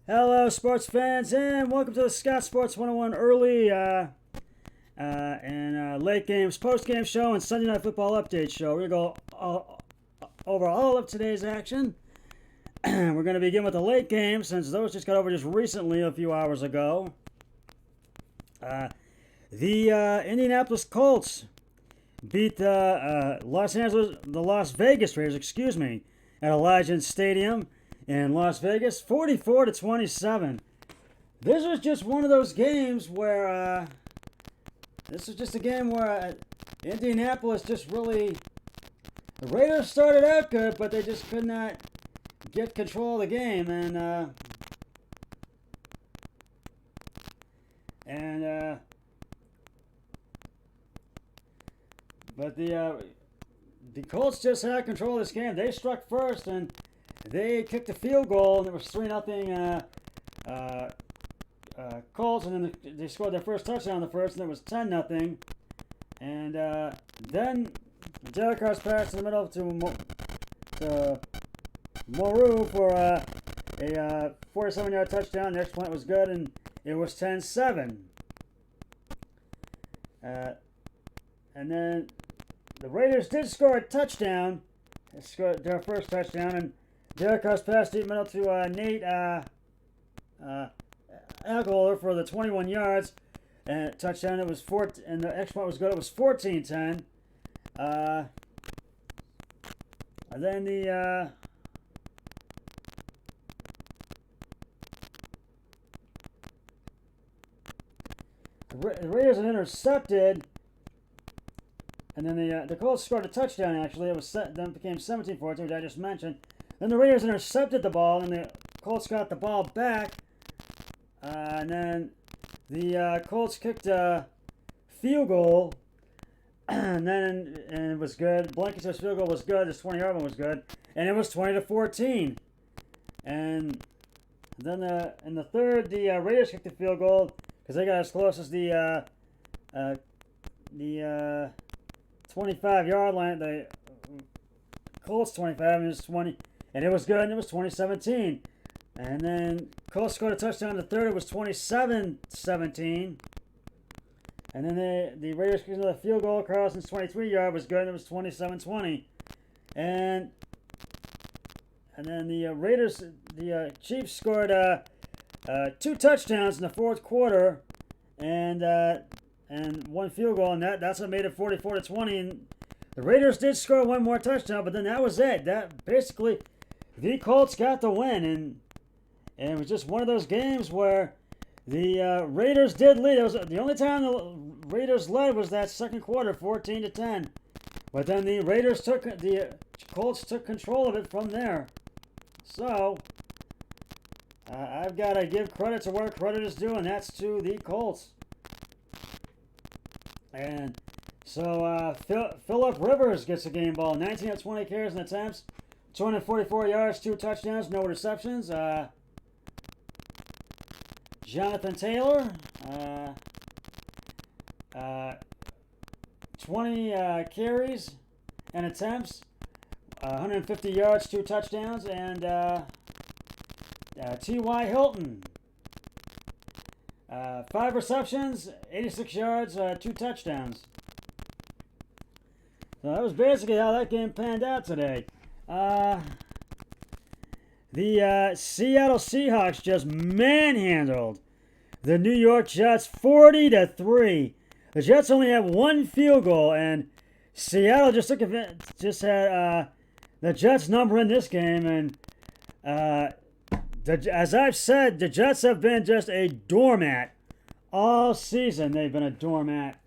Hello, sports fans, and welcome to the Scott Sports 101 early and late games, post game show, and Sunday Night Football update show. We're going to go over all of today's action. We're going to begin with the late games since those just got over just recently, a few hours ago. The Indianapolis Colts beat the Las Vegas Raiders, at Allegiant Stadium in Las Vegas, 44-27. This was just one of those games where Indianapolis just really, the Raiders started out good, but they just could not get control of the game, but the Colts just had control of this game. They struck first and they kicked a field goal, and it was 3-0 Colts, and then they scored their first touchdown in the first, and it was 10-0. And then Derek Carr's pass in the middle to Moreau for a 47-yard touchdown. The next point was good, and it was 10-7. And then the Raiders did score a touchdown. They scored their first touchdown, and Derek Carr's pass deep middle to Nate Agholor for the 21 yards and touchdown. It was and the extra point was good. It was 14-10. And then the Raiders had intercepted, and then the Colts scored a touchdown. Actually, then became 17-14, which I just mentioned. Then the Raiders intercepted the ball, and the Colts got the ball back. And then the Colts kicked a field goal, and it was good. Blankenship's field goal was good. This 20-yard one was good, and it was 20-14. And then in the third, the Raiders kicked the field goal because they got as close as the 25-yard line. The Colts 25 and it was 20. And it was good, and it was 20-17. And then Colts scored a touchdown in the third. It was 27-17. And then the Raiders kicked another field goal. Carlson's 23-yard was good, and it was 27-20. And then the Chiefs scored 2 touchdowns in the fourth quarter, and one field goal, and that's what made it 44-20. And the Raiders did score one more touchdown, but then that was it. That basically, the Colts got the win, and it was just one of those games where the Raiders did lead. It was the only time the Raiders led was that second quarter, 14-10. But then the Colts took control of it from there. So I've got to give credit to where credit is due, and that's to the Colts. And so Phillip Rivers gets a game ball. 19 of 20 carries and attempts, 244 yards, 2 touchdowns, no interceptions. Jonathan Taylor, 20 carries and attempts, 150 yards, 2 touchdowns, and T.Y. Hilton, 5 receptions, 86 yards, 2 touchdowns. So that was basically how that game panned out today. The Seattle Seahawks just manhandled the New York Jets 40-3. The Jets only had one field goal, and Seattle just had the Jets' number in this game. And as I've said, the Jets have been just a doormat all season. They've been a doormat.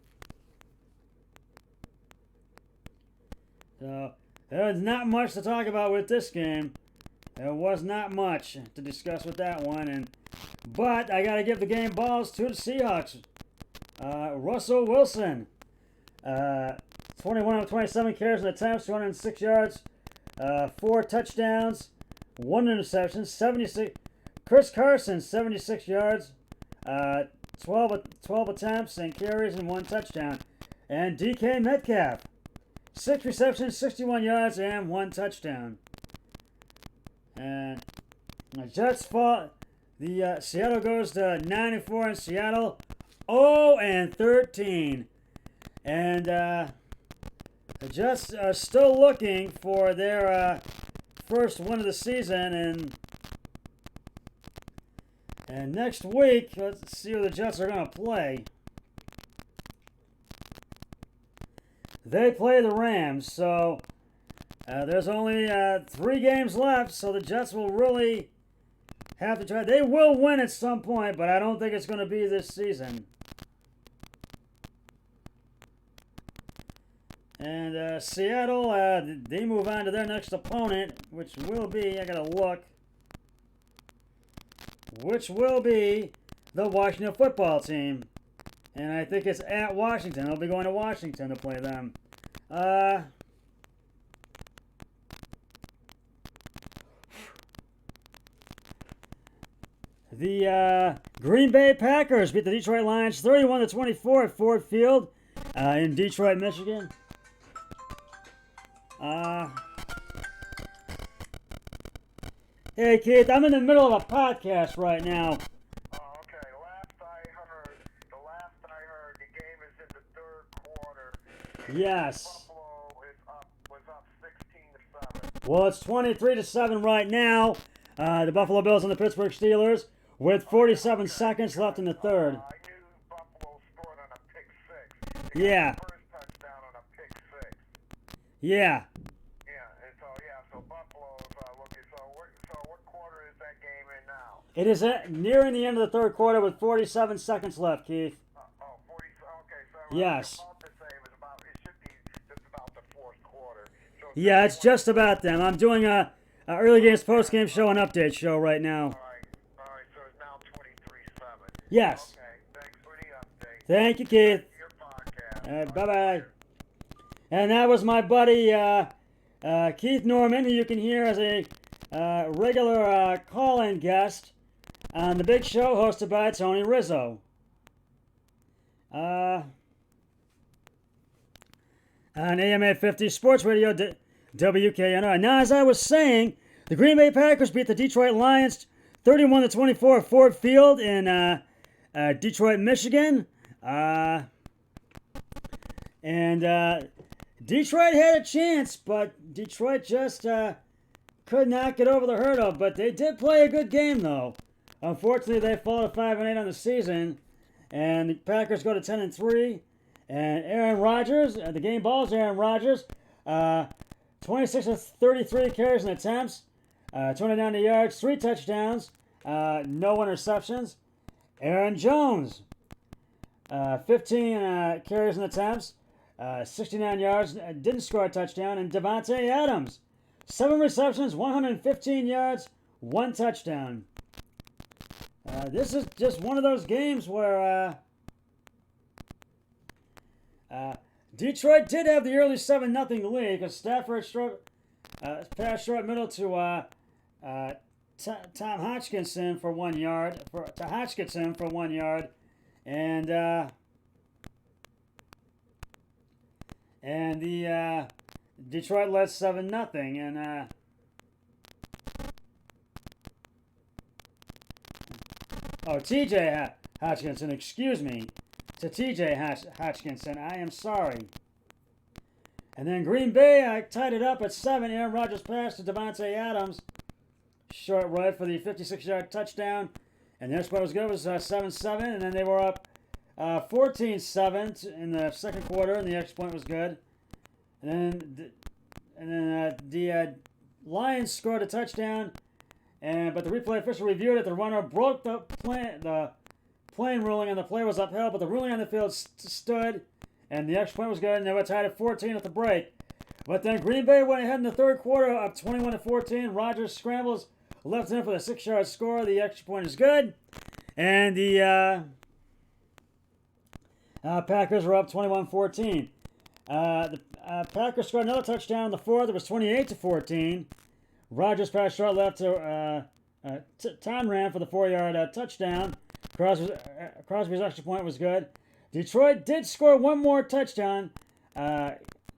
So there was not much to talk about with this game. There was not much to discuss with that one, but I got to give the game balls to the Seahawks. Russell Wilson, 21 of 27 carries and attempts, 206 yards, 4 touchdowns, 1 interception, 76. Chris Carson, 76 yards, 12 attempts and carries and 1 touchdown. And DK Metcalf, 6 receptions, 61 yards, and 1 touchdown. And the Jets fought. The Seattle goes to 9-4 in Seattle, 0-13, and the Jets are still looking for their first win of the season, and next week, let's see who the Jets are going to play. They play the Rams, so there's only 3 games left, so the Jets will really have to try. They will win at some point, but I don't think it's going to be this season. And Seattle, they move on to their next opponent, which will be, I got to look, which will be the Washington football team. And I think it's at Washington. They'll be going to Washington to play them. The Green Bay Packers beat the Detroit Lions 31-24 at Ford Field in Detroit, Michigan. Hey, Keith, I'm in the middle of a podcast right now. Oh, okay. The last I heard, the game is in the third quarter. Yes. Buffalo was up 16-7. Well, it's 23-7 right now. The Buffalo Bills and the Pittsburgh Steelers with 47 seconds left in the third. I knew Buffalo scored on a pick six. Yeah. First touchdown on a pick six. Yeah. So Buffalo's looking. So what quarter is that game in now? It is nearing the end of the third quarter with 47 seconds left, Keith. 40. Okay, so Yes. about the same. It should be just about the fourth quarter. So Yeah, it's just about them. I'm doing a early games, post game show, and update show right now. All right. So it's now 23-7. Yes. Okay. Thanks for the update. Thank you, Keith. Your podcast. Bye-bye. And that was my buddy Keith Norman, who you can hear as a regular call-in guest on The Big Show, hosted by Tony Rizzo. On AM 850 Sports Radio, WKNR. Now, as I was saying, the Green Bay Packers beat the Detroit Lions 31-24 at Ford Field in Detroit, Michigan. Detroit had a chance, but Detroit just could not get over the hurdle. But they did play a good game, though. Unfortunately, they fall to 5-8 on the season, and the Packers go to 10-3. And Aaron Rodgers, the game balls, Aaron Rodgers, 26 of 33 carries and attempts, 290 yards, 3 touchdowns, no interceptions. Aaron Jones, 15 carries and attempts, 69 yards, didn't score a touchdown. And Davante Adams, 7 receptions, 115 yards, 1 touchdown. This is just one of those games where Detroit did have the early 7-0 lead because Stafford passed short middle to Tom Hodgkinson for 1 yard, and the Detroit led 7-0, and T.J. Hodgkinson, excuse me, to T.J. Hodgkinson, I am sorry. And then Green Bay tied it up at 7. Aaron Rodgers passed to Davante Adams, short right for the 56-yard touchdown. And their score was good. It was 7-7, and then they were up 14-7 in the second quarter, and the extra point was good. And then the Lions scored a touchdown, but the replay official reviewed it. The runner broke the plane ruling, and the play was upheld, but the ruling on the field stood, and the extra point was good, and they were tied at 14 at the break. But then Green Bay went ahead in the third quarter, up 21-14. Rodgers scrambles left in for the 6-yard score. The extra point is good, and the Packers were up 21-14. The Packers scored another touchdown in the fourth. It was 28-14. Rodgers passed short left to Tom ran for the 4-yard touchdown. Crosby's extra point was good. Detroit did score one more touchdown.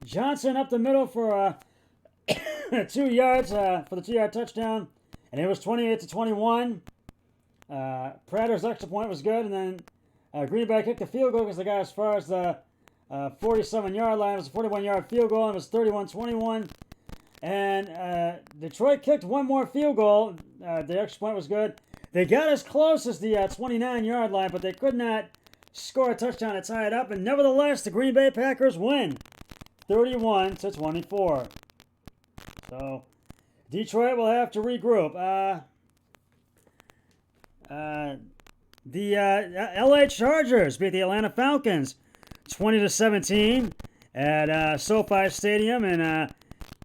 Johnson up the middle for 2 yards for the 2-yard touchdown, and it was 28-21. Prater's extra point was good, and then Green Bay kicked the field goal because they got as far as the 47-yard line. It was a 41-yard field goal, and it was 31-21. And Detroit kicked one more field goal. The extra point was good. They got as close as the 29-yard line, but they could not score a touchdown to tie it up. And nevertheless, the Green Bay Packers win 31-24. So Detroit will have to regroup. The LA Chargers beat the Atlanta Falcons 20-17 at SoFi Stadium in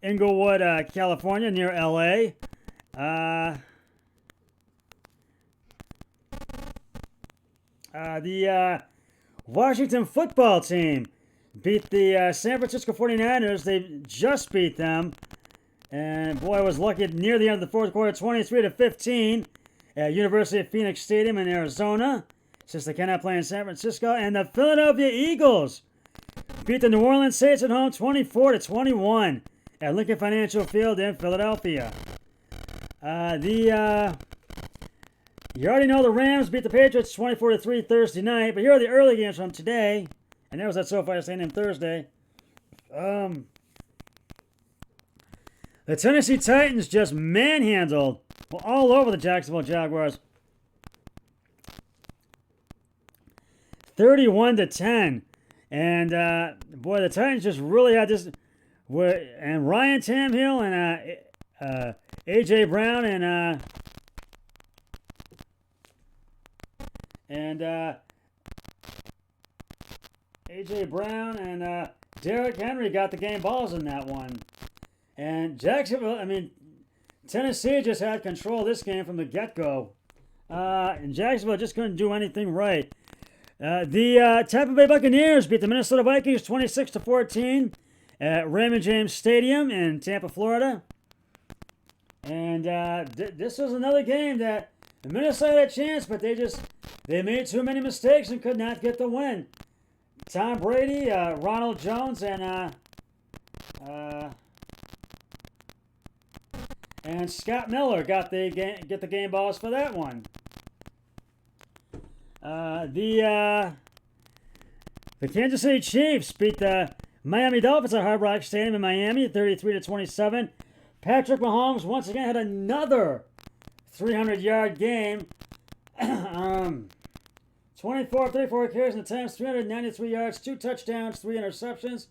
Inglewood, California, near LA. The Washington football team beat the San Francisco 49ers. They just beat them. And boy, I was lucky near the end of the fourth quarter, 23-15 at University of Phoenix Stadium in Arizona, since they cannot play in San Francisco. And the Philadelphia Eagles beat the New Orleans Saints at home 24-21 at Lincoln Financial Field in Philadelphia. You already know the Rams beat the Patriots 24-3 Thursday night, but here are the early games from today. And that was at SoFi Stadium Thursday. The Tennessee Titans just manhandled all over the Jacksonville Jaguars. 31-10. And boy, the Titans just really had this. And Ryan Tannehill and A.J. Brown and A.J. Brown and Derrick Henry got the game balls in that one. And Tennessee just had control of this game from the get-go. And Jacksonville just couldn't do anything right. The Tampa Bay Buccaneers beat the Minnesota Vikings 26-14 at Raymond James Stadium in Tampa, Florida. And this was another game that Minnesota had a chance, but they made too many mistakes and could not get the win. Tom Brady, Ronald Jones, and Scott Miller get the game balls for that one. The Kansas City Chiefs beat the Miami Dolphins at Hard Rock Stadium in Miami 33-27. Patrick Mahomes once again had another 300-yard game. 24-34 carries and attempts, 393 yards, 2 touchdowns, 3 interceptions.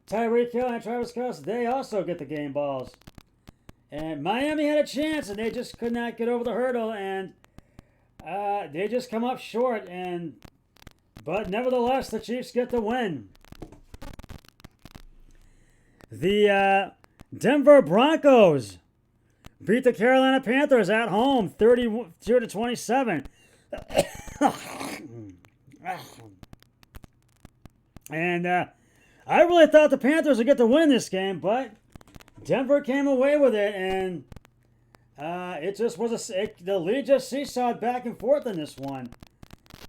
Tyreek Hill and Travis Kelce, they also get the game balls. And Miami had a chance, and they just could not get over the hurdle, and they just come up short. But nevertheless, the Chiefs get the win. The Denver Broncos beat the Carolina Panthers at home, 32-27. And I really thought the Panthers would get the win in this game, but Denver came away with it, and it just was the lead just seesawed back and forth in this one.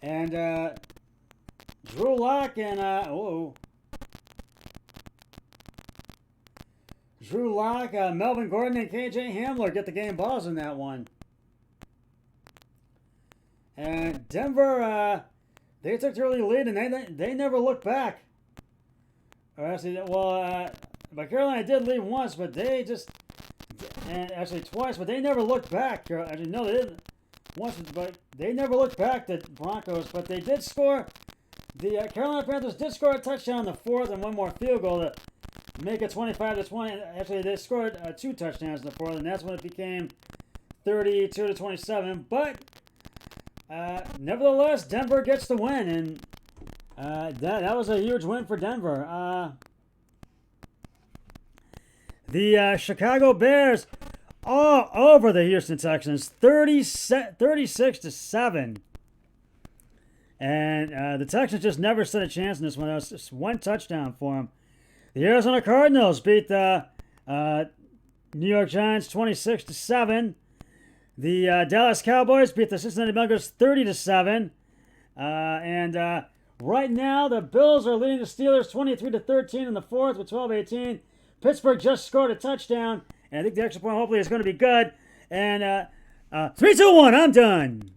And Drew Lock and Melvin Gordon and KJ Hamler get the game balls in that one. And Denver, they took the early lead, and they never looked back. Or actually, but Carolina did lead once, but they actually twice, but they never looked back. Actually, no, they didn't once, but they never looked back, the Broncos. But they did score. The Carolina Panthers did score a touchdown in the fourth and one more field goal to make it 25-20. Actually, they scored 2 touchdowns in the fourth, and that's when it became 32-27. But nevertheless, Denver gets the win, and that was a huge win for Denver. The Chicago Bears all over the Houston Texans, 36-7. And the Texans just never stood a chance in this one. That was just 1 touchdown for them. The Arizona Cardinals beat the New York Giants 26-7. The Dallas Cowboys beat the Cincinnati Bengals 30-7. And right now, the Bills are leading the Steelers 23-13 in the fourth with 12-18. Pittsburgh just scored a touchdown, and I think the extra point hopefully is going to be good. And 3-2-1, I'm done.